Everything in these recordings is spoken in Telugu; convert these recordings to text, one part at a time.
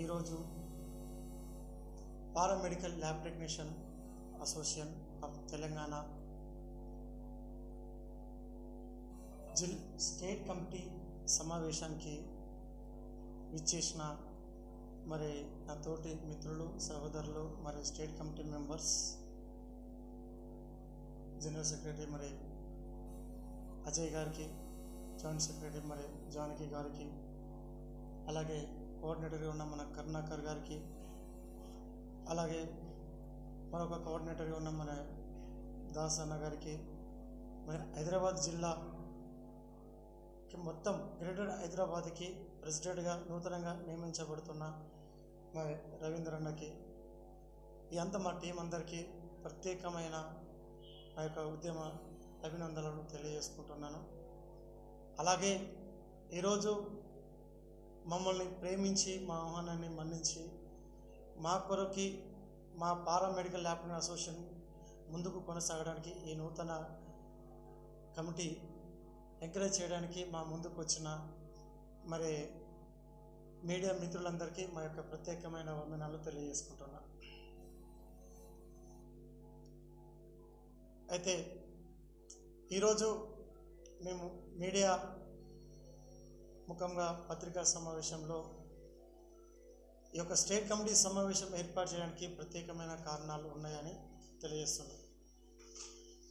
ఈరోజు paramedical lab technician association of Telangana state committee సమావేశానికి విచ్చేసిన మరి నా తోటి మిత్రులు సహోదరులు మరి state committee members, general secretary మరి అజయ్ గారికి, జాయింట్ సెక్రటరీ మరి జానకి గారికి, అలాగే కోఆర్డినేటర్గా ఉన్న మన కరుణాకర్ గారికి, అలాగే మరొక కోఆర్డినేటర్గా ఉన్న మన దాస్ అన్న గారికి, మరి హైదరాబాద్ జిల్లాకి మొత్తం గ్రేటర్ హైదరాబాద్కి ప్రెసిడెంట్గా నూతనంగా నియమించబడుతున్న మరి రవీంద్ర అన్నకి, ఈ అంతా మా టీం అందరికీ ప్రత్యేకమైన నా యొక్క ఉద్యమ అభినందనలు తెలియజేసుకుంటున్నాను. అలాగే ఈరోజు మమ్మల్ని ప్రేమించి మా ఆహ్వానాన్ని మన్నించి మా కొరకి మా పారామెడికల్ ల్యాబ్ అసోసియేషన్ ముందుకు కొనసాగడానికి ఈ నూతన కమిటీ ఎంకరేజ్ చేయడానికి మా ముందుకు వచ్చిన మరి మీడియా మిత్రులందరికీ మా యొక్క ప్రత్యేకమైన వందనాలు తెలియజేసుకుంటున్నా. అయితే ఈరోజు మేము మీడియా ముఖంగా పత్రికా సమావేశంలో ఈ యొక్క స్టేట్ కమిటీ సమావేశం ఏర్పాటు చేయడానికి ప్రత్యేకమైన కారణాలు ఉన్నాయని తెలియజేస్తున్నాం.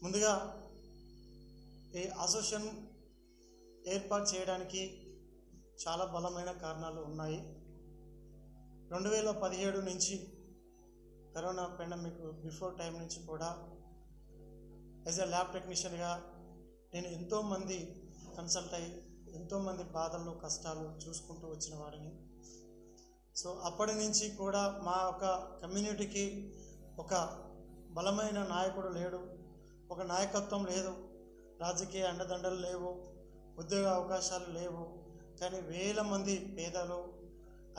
ముందుగా ఈ అసోసియేషన్ ఏర్పాటు చేయడానికి చాలా బలమైన కారణాలు ఉన్నాయి. 2017 నుంచి కరోనా పాండమిక్ బిఫోర్ టైం నుంచి కూడా యాజ్ ఎ ల్యాబ్ టెక్నీషియన్గా నేను ఎంతోమంది కన్సల్ట్ అయ్యి ఎంతోమంది బాధలు కష్టాలు చూసుకుంటూ వచ్చిన వాడిని. సో అప్పటి నుంచి కూడా మా యొక్క కమ్యూనిటీకి ఒక బలమైన నాయకుడు లేడు, ఒక నాయకత్వం లేదు, రాజకీయ అండదండలు లేవు, ఉద్యోగ అవకాశాలు లేవు. కానీ వేల మంది పేదలు,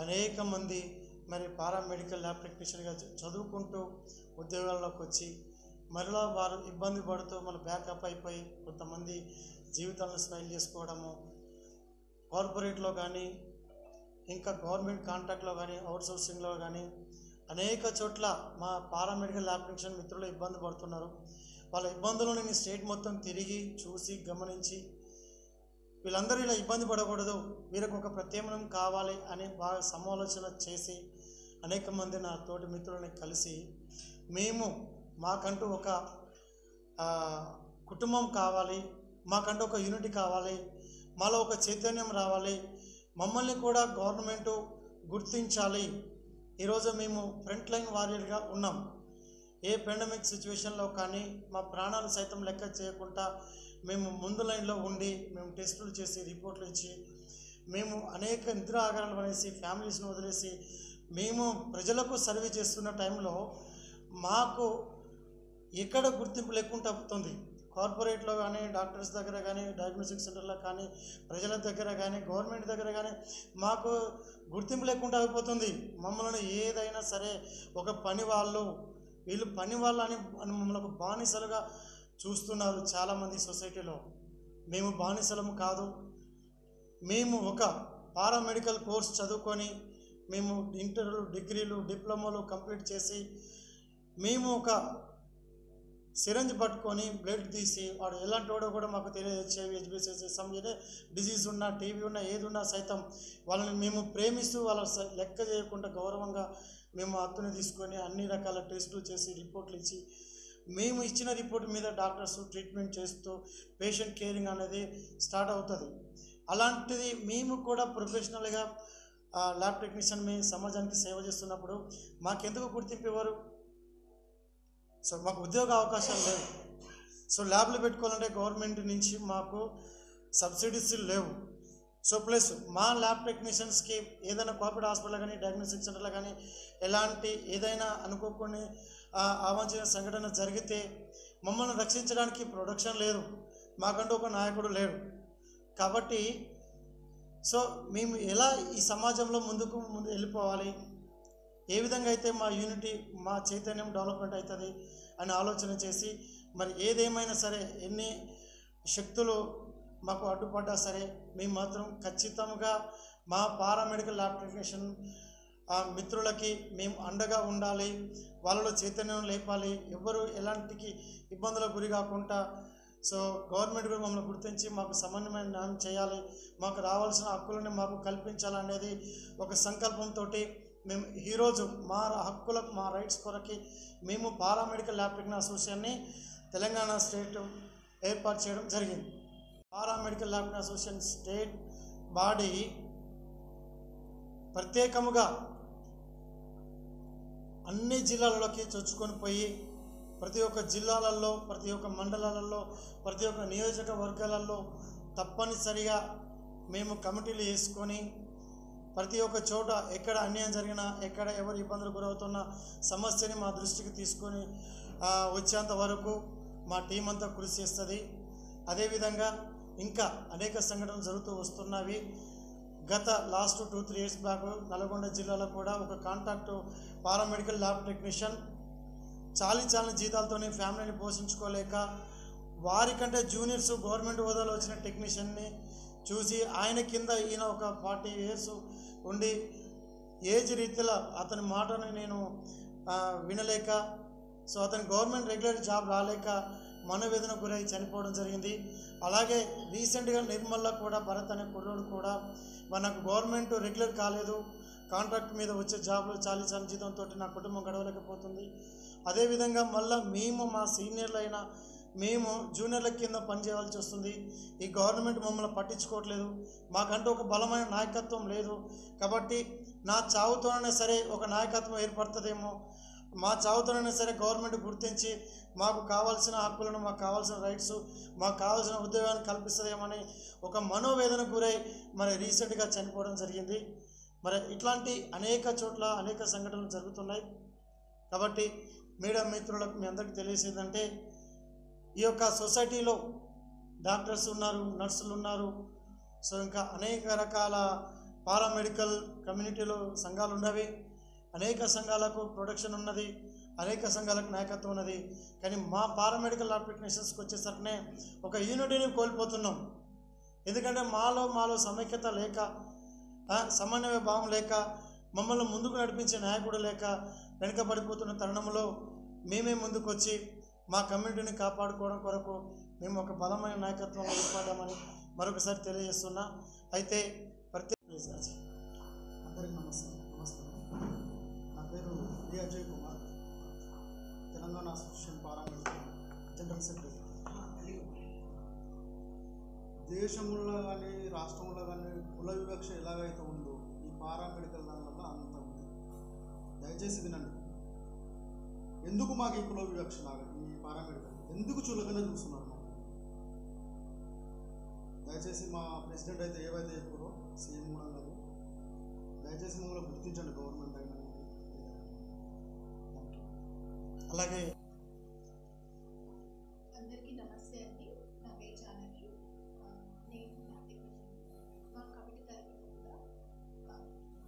అనేక మంది మరి పారామెడికల్ ల్యాబ్ టెక్నీషియన్గా చదువుకుంటూ ఉద్యోగాల్లోకి వచ్చి మరలా వారు ఇబ్బంది పడుతూ మళ్ళీ బ్యాకప్ అయిపోయి కొంతమంది జీవితాలను స్మైల్ చేసుకోవడము, కార్పొరేట్లో కానీ ఇంకా గవర్నమెంట్ కాంట్రాక్ట్లో కానీ అవుట్సోర్సింగ్లో కానీ అనేక చోట్ల మా పారామెడికల్ ల్యాబ్ టెక్నీషియన్ మిత్రులు ఇబ్బంది పడుతున్నారు. వాళ్ళ ఇబ్బందులను నేను స్టేట్ మొత్తం తిరిగి చూసి గమనించి వీళ్ళందరూ ఇలా ఇబ్బంది పడకూడదు, వీరికి ఒక ప్రత్యామ్నాయం కావాలి అని బాగా సమాలోచన చేసి అనేక మంది నా తోటి మిత్రులని కలిసి మేము మాకంటూ ఒక కుటుంబం కావాలి, మాకంటూ ఒక యూనిటీ కావాలి, మాలో ఒక చైతన్యం రావాలి, మమ్మల్ని కూడా గవర్నమెంటు గుర్తించాలి. ఈరోజు మేము ఫ్రంట్ లైన్ వారియర్గా ఉన్నాం. ఏ పాండమిక్ సిచ్యువేషన్లో కానీ మా ప్రాణాలు సైతం లెక్క చేయకుండా మేము ముందు లైన్లో ఉండి మేము టెస్టులు చేసి రిపోర్ట్లు ఇచ్చి మేము అనేక నిద్ర ఆగారాలు అనేసి ఫ్యామిలీస్ని వదిలేసి మేము ప్రజలకు సర్వీస్ చేస్తున్న టైంలో మాకు ఎక్కడ గుర్తింపు లేకుండా అవుతుంది. కార్పొరేట్లో కానీ, డాక్టర్స్ దగ్గర కానీ, డయాగ్నోస్టిక్ సెంటర్లో కానీ, ప్రజల దగ్గర కానీ, గవర్నమెంట్ దగ్గర కానీ మాకు గుర్తింపు లేకుండా అయిపోతుంది. మమ్మల్ని ఏదైనా సరే ఒక పని వాళ్ళు, వీళ్ళు పని వాళ్ళు అని మమ్మల్ని బానిసలుగా చూస్తున్నారు చాలామంది సొసైటీలో. మేము బానిసలము కాదు. మేము ఒక పారామెడికల్ కోర్స్ చదువుకొని మేము ఇంటర్లు, డిగ్రీలు, డిప్లొమాలు కంప్లీట్ చేసి మేము ఒక సిరంజ్ పట్టుకొని బ్లడ్ తీసి వాడు ఎలాంటి వాడో కూడా మాకు తెలియజేసేవి, హెచ్బిసిసి సమ్ ఏ డిజీజ్ ఉన్నా, టీవీ ఉన్నా, ఏది ఉన్నా సైతం వాళ్ళని మేము ప్రేమిస్తూ వాళ్ళ లెక్క చేయకుండా గౌరవంగా మేము హక్కుని తీసుకొని అన్ని రకాల టెస్టులు చేసి రిపోర్ట్లు ఇచ్చి మేము ఇచ్చిన రిపోర్ట్ మీద డాక్టర్స్ ట్రీట్మెంట్ చేస్తూ పేషెంట్ కేరింగ్ అనేది స్టార్ట్ అవుతుంది. అలాంటిది మేము కూడా ప్రొఫెషనల్గా ల్యాబ్ టెక్నీషియన్ మీ సమాజానికి సేవ చేస్తున్నప్పుడు మాకెందుకు గుర్తింపు ఇవ్వరు? సో మాకు ఉద్యోగ అవకాశాలు లేవు. సో ల్యాబ్లు పెట్టుకోవాలంటే గవర్నమెంట్ నుంచి మాకు సబ్సిడీస్ లేవు. సో ప్లస్ మా ల్యాబ్ టెక్నీషియన్స్కి ఏదైనా కార్పొరేట్ హాస్పిటల్ కానీ, డయాగ్నోస్టిక్ సెంటర్లో కానీ ఎలాంటి ఏదైనా అనుకోకుండా అవాంఛనీయ సంఘటన జరిగితే మమ్మల్ని రక్షించడానికి ప్రొడక్షన్ లేదు, మాకంటూ ఒక నాయకుడు లేడు. కాబట్టి సో మేము ఎలా ఈ సమాజంలో ముందుకు వెళ్ళిపోవాలి, ఏ విధంగా అయితే మా యూనిటీ, మా చైతన్యం డెవలప్మెంట్ అవుతుంది అని ఆలోచన చేసి మరి ఏదేమైనా సరే ఎన్ని శక్తులు మాకు అడ్డుపడ్డా సరే మేము మాత్రం ఖచ్చితంగా మా పారామెడికల్ ల్యాబ్ టెక్నీషియన్ ఆ మిత్రులకి మేము అండగా ఉండాలి, వాళ్ళలో చైతన్యం లేపాలి, ఎవరు ఎలాంటికి ఇబ్బందులకు గురి కాకుండా. సో గవర్నమెంట్ కూడా మమ్మల్ని గుర్తించి మాకు సమన్వయమైన న్యాయం చేయాలి, మాకు రావాల్సిన హక్కులని మాకు కల్పించాలనేది ఒక సంకల్పంతో మేము ఈరోజు మా హక్కులకు మా రైట్స్ కొరకి మేము పారామెడికల్ ల్యాబ్ టెక్నీషియన్ అసోసియేషన్ని తెలంగాణ స్టేట్ ఏర్పాటు చేయడం జరిగింది. Paramedical lab technician association state body ప్రత్యేకముగా అన్ని జిల్లాలలోకి చొచ్చుకొని పోయి ప్రతి ఒక్క జిల్లాలలో, ప్రతి ఒక్క మండలాలలో, ప్రతి ఒక్క నియోజకవర్గాలలో తప్పనిసరిగా మేము కమిటీలు వేసుకొని ప్రతి ఒక్క చోట ఎక్కడ అన్యాయం జరిగినా, ఎక్కడ ఎవరు ఇబ్బందులు గురవుతున్న సమస్యని మా దృష్టికి తీసుకొని వచ్చేంత వరకు మా టీం అంతా కృషి చేస్తుంది. అదేవిధంగా ఇంకా అనేక సంఘటనలు జరుగుతూ వస్తున్నవి. గత లాస్ట్ 2-3 ఇయర్స్ బ్యాక్ నల్గొండ జిల్లాలో కూడా ఒక కాంట్రాక్టు పారామెడికల్ ల్యాబ్ టెక్నీషియన్ చాలీ జీతాలతోనే ఫ్యామిలీని పోషించుకోలేక వారికంటే జూనియర్స్ గవర్నమెంట్ హోదాలో వచ్చిన టెక్నీషియన్ని చూసి ఆయన కింద ఈయన ఒక 40 ఇయర్స్ ఉండి ఏజ్ రీతిలో అతని మాటని నేను వినలేక, సో అతని గవర్నమెంట్ రెగ్యులర్ జాబ్ రాలేక మనోవేదన గురై చనిపోవడం జరిగింది. అలాగే రీసెంట్గా నిర్మల్లో కూడా భరత్ అనే కుర్రోడు కూడా మనకు గవర్నమెంట్ రెగ్యులర్ కాలేదు, కాంట్రాక్ట్ మీద వచ్చే జాబ్లు చాలీ జీతంతో నా కుటుంబం గడవలేకపోతుంది. అదేవిధంగా మళ్ళీ మేము మా సీనియర్లైన మేము జూనియర్ల కింద పనిచేయవలసి వస్తుంది. ఈ గవర్నమెంట్ మమ్మల్ని పట్టించుకోవట్లేదు, మాకంటూ ఒక బలమైన నాయకత్వం లేదు. కాబట్టి నా చావుతోనైనా సరే ఒక నాయకత్వం ఏర్పడుతుందేమో, మా చావుతోనైనా సరే గవర్నమెంట్ గుర్తించి మాకు కావాల్సిన హక్కులను, మాకు కావాల్సిన రైట్స్, మాకు కావాల్సిన ఉద్యోగాన్ని కల్పిస్తుందేమని ఒక మనోవేదన గురై మరి రీసెంట్గా చనిపోవడం జరిగింది. మరి ఇట్లాంటి అనేక చోట్ల అనేక సంఘటనలు జరుగుతున్నాయి. కాబట్టి మీడియా మిత్రులకు మీ అందరికీ తెలియజేసిందంటే, ఈ యొక్క సొసైటీలో డాక్టర్స్ ఉన్నారు, నర్సులు ఉన్నారు, సో ఇంకా అనేక రకాల పారామెడికల్ కమ్యూనిటీలో సంఘాలు ఉన్నవి, అనేక సంఘాలకు ప్రొడక్షన్ ఉన్నది, అనేక సంఘాలకు నాయకత్వం ఉన్నది. కానీ మా పారామెడికల్ ల్యాబ్ టెక్నీషియన్స్కి వచ్చేసరికి ఒక యూనిటీని కోల్పోతున్నాం. ఎందుకంటే మాలో సమైక్యత లేక, సమన్వయ భావం లేక, మమ్మల్ని ముందుకు నడిపించే నాయకుడు లేక వెనుకబడిపోతున్న తరుణంలో మేమే ముందుకు వచ్చి మా కమ్యూనిటీని కాపాడుకోవడం కొరకు మేము ఒక బలమైన నాయకత్వంలో ఏర్పడ్డామని మరొకసారి తెలియజేస్తున్నా. అయితే అందరికీ నమస్కారం. నా పేరు D Ajay Kumar, Telangana association paramedical general secretary. దేశంలో కానీ రాష్ట్రంలో కానీ కుల వివక్ష ఎలాగైతే ఉందో ఈ పారామెడికల్ దానివల్ల అంత ఉంది. దయచేసి వినండి. ఎందుకు మాకు ఈ కుల వివక్ష లాగా ఈ పారామెడికల్ ఎందుకు చులకన చూస్తున్నారు మాకు? దయచేసి మా ప్రెసిడెంట్ అయితే ఏవైతే చెప్పారో సీఎం కూడా కాదు, దయచేసి మమ్మల్ని గుర్తించండి గవర్నమెంట్ అయినా. అలాగే అందరికీ నమస్తే అండి. నా పేరు జానకి. నేను మా కమిటీ తరఫున కూడా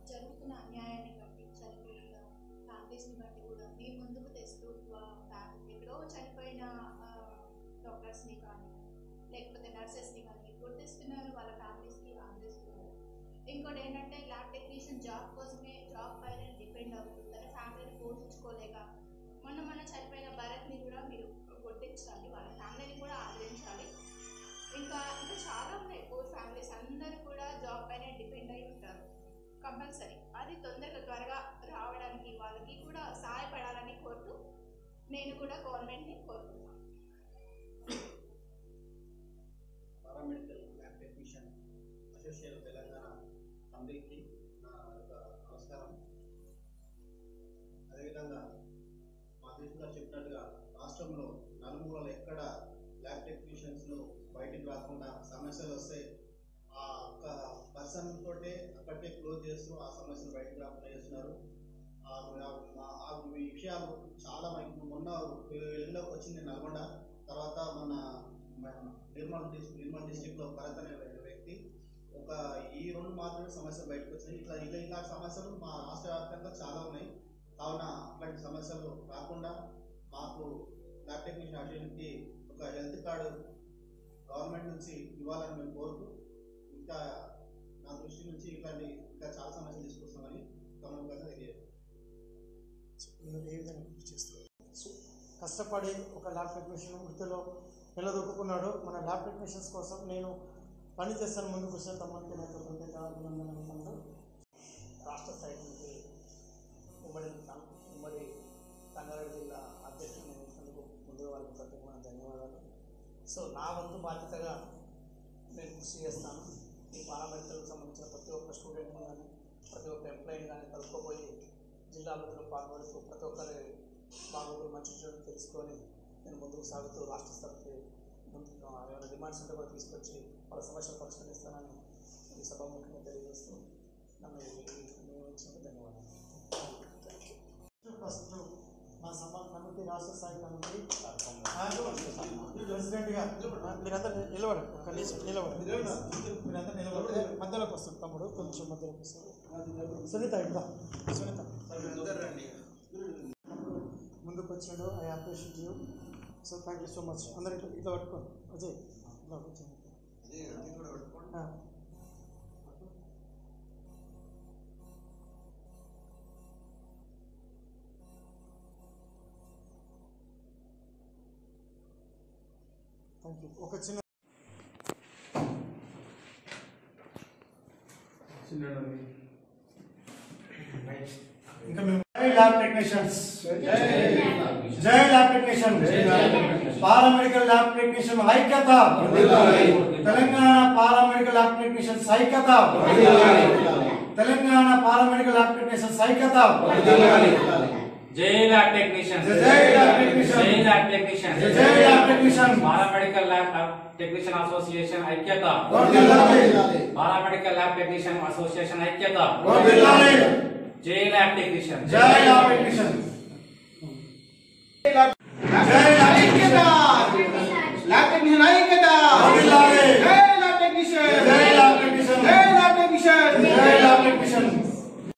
జరుగుతున్న అన్యాయాన్ని బట్టి, చనిపోయిన ఫ్యామిలీస్ని బట్టి కూడా మేము ముందుకు తెస్తూ ఎక్కడో చనిపోయిన డాక్టర్స్ని కానీ లేకపోతే నర్సెస్ని కానీ గుర్తిస్తున్నారు, వాళ్ళ ఫ్యామిలీస్కి అందిస్తున్నారు. ఇంకోటి ఏంటంటే ల్యాబ్ టెక్నీషియన్ జాబ్ కోసమే, జాబ్ పైన డిపెండ్ అవుతూ తన ఫ్యామిలీని పోషించుకోలేక మొన్న చనిపోయిన భరత్ని కూడా మీరు గుర్తించాలి, వాళ్ళ ఫ్యామిలీని కూడా ఆదరించాలి. ఇంకా చాలా ఉన్నాయి. 4 ఫ్యామిలీస్ అందరూ కూడా జాబ్ పైన డిపెండ్ అయి ఉంటారు. కంపల్సరీ అది త్వరగా రావడానికి వాళ్ళకి కూడా సహాయపడాలని కోరుతూ నేను కూడా గవర్నమెంట్ని కోరుతున్నాను. Paramedical lab technician association Telangana కమిటీకి నా యొక్క నమస్కారం. అదేవిధంగా మా దేశంలో చెప్పినట్టుగా రాష్ట్రంలో నలుమూలలు ఎక్కడ ల్యాబ్ టెక్నీషియన్స్ను బయటికి రాకుండా సమస్యలు వస్తే ఆ ఒక్క పర్సన్ తోటే అక్కడికే క్లోజ్ చేస్తూ ఆ సమస్యను బయటకు రాకుండా చేస్తున్నారు. ఈ విషయాలు చాలా మొన్న వెలుగులోకి వచ్చింది నల్గొండ, తర్వాత మన నిర్మల్ డిస్టిక్లో భరత్ అనే వ్యక్తి ఒక ఈ 2 మాత్రమే సమస్యలు బయటకు వచ్చినాయి. ఇలాంటి సమస్యలు మా రాష్ట్ర వ్యాప్తంగా చాలా ఉన్నాయి. కావున అట్లాంటి సమస్యలు రాకుండా మాకు ల్యాబ్ టెక్నీషియన్ అసోసియేషన్కి ఒక హెల్త్ కార్డు గవర్నమెంట్ నుంచి ఇవ్వాలని మేము కోరుతూ, ఇంకా నా దృష్టి నుంచి ఇంకా చాలా సమస్యలు తీసుకొస్తామని మూలంగా తెలియదు. ఏ విధంగా కృషి చేస్తారు? కష్టపడి ఒక ల్యాబ్ టెక్నీషియన్ వృత్తిలో నిలదొక్కున్నాడు. మన ల్యాబ్ టెక్నీషియన్స్ కోసం నేను పని చేస్తాను ముందుకు వచ్చే తమకి నాకు ప్రత్యేక అభినందనలు. రాష్ట్ర స్థాయి నుంచి ఉమ్మడి సంగారెడ్డి జిల్లా అధ్యక్షుడు నియమించినందుకు ముందుగా వారికి ప్రత్యేకమైన ధన్యవాదాలు. సో నా వంతు బాధ్యతగా నేను కృషి చేస్తాను. ఈ పారామెడికల్కి సంబంధించిన ప్రతి ఒక్క స్టూడెంట్ కానీ ప్రతి ఒక్క ఎంప్లాయీని కానీ కలుపుకోపోయి జిల్లా అభివృద్ధిలో పాల్గొడుతూ ప్రతి ఒక్కరి బాగోగులు మంచి చెడులు తెలుసుకొని నేను ముందుకు సాగుతూ రాష్ట్ర స్థాయికి ఏమైనా డిమాండ్స్ ఉంటే కూడా తీసుకొచ్చి వాళ్ళ సమస్యలు పరిష్కరిస్తానని ఈ సభాముఖంగా తెలియజేస్తూ నన్ను నియమించినందుకు ధన్యవాదాలు. ఫస్ట్ మా సభా కమిటీ రాష్ట్ర స్థాయి కమిటీ ప్రెసిడెంట్గా మీరంతా నిలబడండి. ఒక నిమిషం నిలబడండి. మీరంతా నిలబడి మధ్యలోకి వస్తుంది తమ్ముడు, కొంచెం మధ్యలోకి వస్తుంది. సునీత ఇద్దాం. సునీత ముందుకు వచ్చాడు. I appreciate you. So thank you so much. అందరూ ఇట్లా పట్టుకోండి. అజయ్ ఇట్లా కూర్చోండి. Thank you. ఒక చిన్న ఇంకా మేము జై ల్యాబ్ టెక్నీషియన్స్, జై lab technician, paramedical lab technician ఐక్యత, తెలంగాణ పారామెడికల్ ల్యాబ్ టెక్నీషియన్ ఐక్యత, తెలంగాణ పారామెడికల్ ల్యాబ్ టెక్నీషియన్ ఐక్యత. జై ల్యాబ్ టెక్నీషియన్, జై ల్యాబ్ టెక్నీషియన్, జై ల్యాబ్ టెక్నీషియన్, జై lab technician. Paramedical lab technician association ఐక్యత, పారామెడికల్ ల్యాబ్ టెక్నీషియన్ అసోసియేషన్ ఐక్యత. జై ల్యాబ్ టెక్నీషియన్, జై ల్యాబ్ టెక్నీషియన్, జై ల్యాబ్ టెక్నీషియన్.